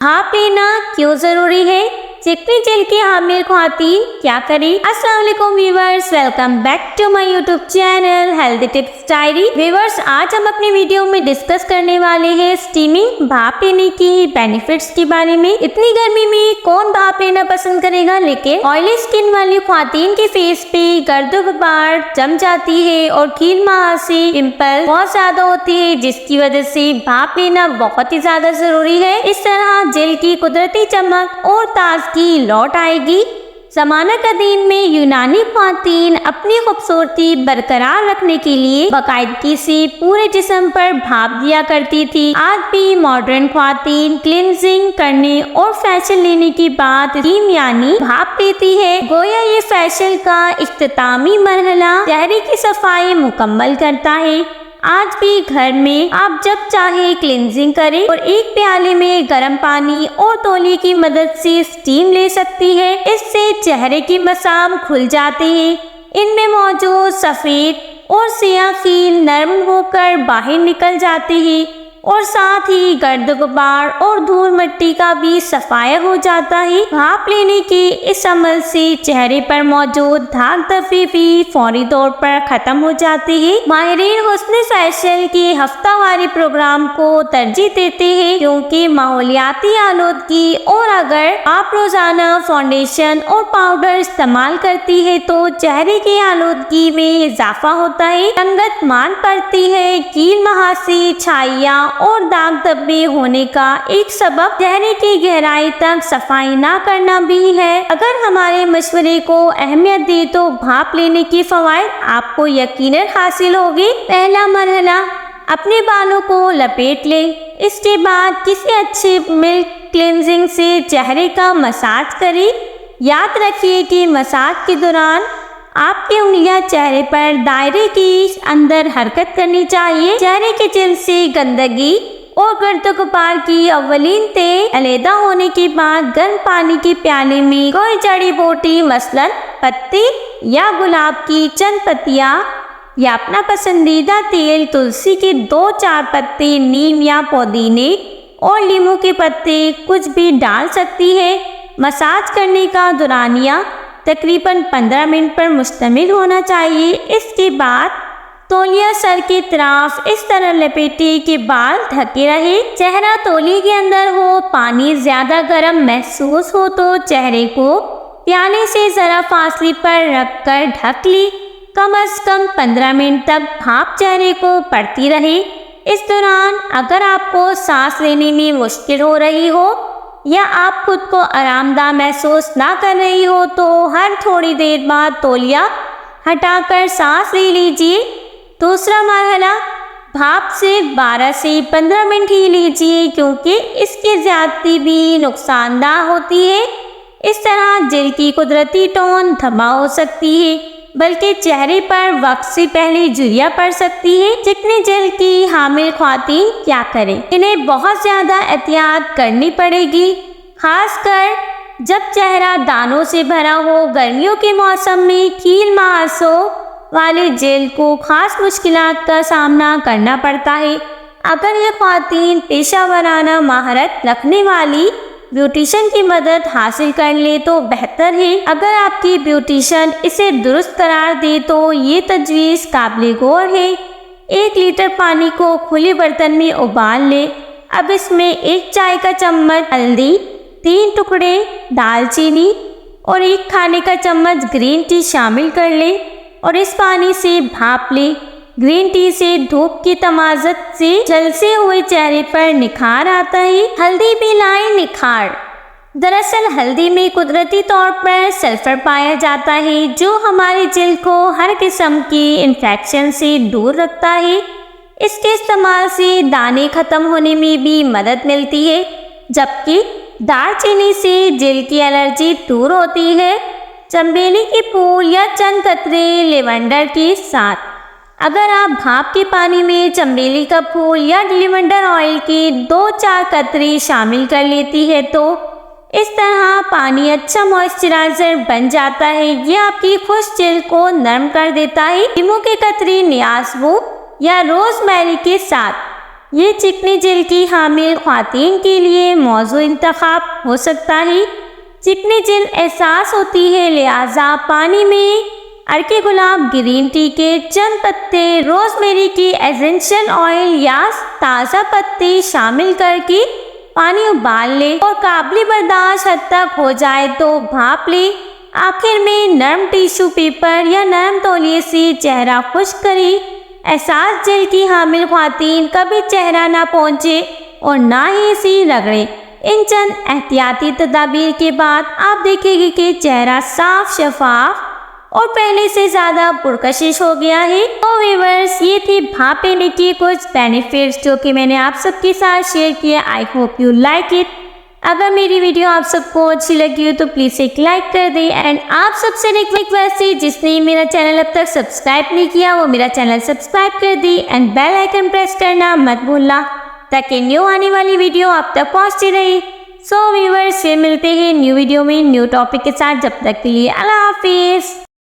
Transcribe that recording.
भाप लेना क्यों जरूरी है? चिकनी जल की हामिल ख्वातीन क्या करें? अस्सलाम वालेकुम viewers, welcome back to my YouTube channel healthy tips diary. Viewers, आज हम अपने वीडियो में डिस्कस करने वाले हैं स्टीमिंग भाप लेने की बेनिफिट्स के बारे में। इतनी गर्मी में कौन भाप लेना पसंद करेगा, लेकिन ऑयली स्किन वाली ख्वातीन के फेस पे गर्द गुबार जम जाती है और कील महासे पिंपल बहुत ज्यादा होती है, जिसकी वजह से भाप लेना बहुत ही ज्यादा जरूरी है। इस तरह जेल की कुदरती चमक और ताजगी लौट आएगी। ज़माना कदीम में यूनानी ख्वातीन अपनी खूबसूरती बरकरार रखने के लिए बाकायदगी से पूरे जिस्म पर भाप दिया करती थी। आज भी मॉडर्न ख्वातीन क्लींजिंग करने और फैशन लेने के बाद क्रीम यानी भाप लेती है। गोया ये फैशन का इख्तितामी मरहला चेहरे की सफाई मुकम्मल करता है। आज भी घर में आप जब चाहे क्लींजिंग करें और एक प्याले में गर्म पानी और तौलिए की मदद से स्टीम ले सकती है। इससे चेहरे के मसाम खुल जाते हैं। इनमें मौजूद सफेद और सियाह कील नरम होकर बाहर निकल जाते हैं और साथ ही गर्द गुबार और धूल मिट्टी का भी सफाया हो जाता है। भाप लेने के इस अमल से चेहरे पर मौजूद दाग धब्बे भी फौरी तौर पर खत्म हो जाते हैं। माहिरीन हुस्न फैशन के हफ्तावारी प्रोग्राम को तरजीह देते हैं, क्योंकि माहौलियाती आलूदगी और अगर आप रोजाना फाउंडेशन और पाउडर इस्तेमाल करती है तो चेहरे की आलूदगी में इजाफा होता है, रंगत मान पड़ती है। कील महासे, छाइयाँ और दाग धब्बे होने का एक सबब चेहरे की गहराई तक सफाई ना करना भी है। अगर हमारे मशवरे को अहमियत दे तो भाप लेने की फवाइद आपको यकीनन हासिल होगी। पहला मरहला, अपने बालों को लपेट लें। इसके बाद किसी अच्छे मिल्क क्लींजिंग से चेहरे का मसाज करें। याद रखिए कि मसाज के दौरान आपकी उंगलियां चेहरे पर दायरे के अंदर हरकत करनी चाहिए। चेहरे के जेल से गंदगी और गर्द गुबार की अव्वलीन तेल अलहदा होने के बाद गर्म पानी के प्याले में कोई जड़ी बूटी मसलन पत्ती या गुलाब की चंद पत्तियां या अपना पसंदीदा तेल तुलसी के 2-4 पत्ते, नीम या पुदीने और लीमू के पत्ते कुछ भी डाल सकती है। मसाज करने का दौरानिया तकरीबन 15 मिनट पर मुश्तमिल होना चाहिए। इसके बाद तौलिया सर की तरफ इस तरह लपेटे कि बाल ढके रहे। चेहरा तौलिए के अंदर हो, पानी ज्यादा गर्म महसूस हो तो चेहरे को प्याले से जरा फासले पर रखकर ढक ली। कम से कम 15 मिनट तक भाप चेहरे को पड़ती रहे। इस दौरान अगर आपको सांस लेने में मुश्किल हो रही हो या आप खुद को आरामदाह महसूस ना कर रही हो तो हर थोड़ी देर बाद तौलिया हटाकर सांस ले लीजिए। दूसरा मरहला, भाप सिर्फ 12 से 15 मिनट ही लीजिए, क्योंकि इसकी ज्यादती भी नुकसानदाह होती है। इस तरह जेल की कुदरती टोन धमा हो सकती है, बल्कि चेहरे पर वक्त से पहले झुर्रियां पड़ सकती है। चिकनी जेल की हामिल ख्वातीन क्या करें? इन्हें बहुत ज्यादा एहतियात करनी पड़ेगी, खासकर जब चेहरा दानों से भरा हो। गर्मियों के मौसम में कील महासों वाले जेल को खास मुश्किलात का सामना करना पड़ता है। अगर ये ख्वातीन पेशा वराना महारत रखने वाली ब्यूटिशियन की मदद हासिल कर ले तो बेहतर है। अगर आपकी ब्यूटिशियन इसे दुरुस्त करार दे तो ये तजवीज़ काबिल गौर है। 1 लीटर पानी को खुले बर्तन में उबाल ले। अब इसमें 1 चाय का चम्मच हल्दी, 3 टुकड़े दालचीनी और 1 खाने का चम्मच ग्रीन टी शामिल कर ले और इस पानी से भाप ले। ग्रीन टी से धूप की तमाज़त से झलसे हुए चेहरे पर निखार आता है। हल्दी भी लाए निखार। दरअसल हल्दी में कुदरती तौर पर सल्फर पाया जाता है, जो हमारे जिल्द को हर किस्म की इन्फेक्शन से दूर रखता है। इसके इस्तेमाल से दाने खत्म होने में भी मदद मिलती है, जबकि दालचीनी से जिल्द की एलर्जी दूर होती है। चमेली के फूल या चंद कतरे लेवेंडर के साथ। अगर आप भाप के पानी में चमेली का फूल या लेवेंडर ऑयल के 2-4 कतरे शामिल कर लेती है तो इस तरह पानी अच्छा मॉइस्चराइजर बन जाता है। ये आपकी खुश्क जिल्द को नरम कर देता है। नींबू के कतरे नियाज़वू या रोजमेरी के साथ। یہ چکنی جلد کی حامل خواتین کے لیے موضوع انتخاب ہو سکتا ہے۔ چکنی جلد احساس ہوتی ہے، لہٰذا پانی میں ارکے گلاب، گرین ٹی کے چند پتے، روز میری کی ایسنشل آئل یا تازہ پتے شامل کر کے پانی ابال لے اور قابل برداشت حد تک ہو جائے تو بھاپ لے۔ آخر میں نرم ٹیشو پیپر یا نرم تولیے سے چہرہ خشک کریں۔ احساس جلد کی حامل خواتین کبھی چہرہ نہ پہنچے اور نہ ہی اسے رگڑیں۔ ان چند احتیاطی تدابیر کے بعد آپ دیکھیں گے کہ چہرہ صاف، شفاف اور پہلے سے زیادہ پرکشش ہو گیا ہے۔ تو ویورز، یہ تھی بھاپ لینے کی کچھ بینیفٹس جو کہ میں نے آپ سب کے ساتھ شیئر کیا۔ I hope you like it. اگر میری ویڈیو آپ سب کو اچھی لگی ہو تو پلیز ایک لائک کر دیں، اینڈ آپ سب سے ریکویسٹ ہے جس نے میرا چینل اب تک سبسکرائب نہیں کیا وہ میرا چینل سبسکرائب کر دیں، اینڈ بیل آئیکن پریس کرنا مت بھولنا تاکہ نیو آنے والی ویڈیو آپ تک پہنچتی رہے۔ سو ویورز، پھر ملتے ہیں نیو ویڈیو میں نیو ٹاپک کے ساتھ، جب تک کے لیے اللہ حافظ۔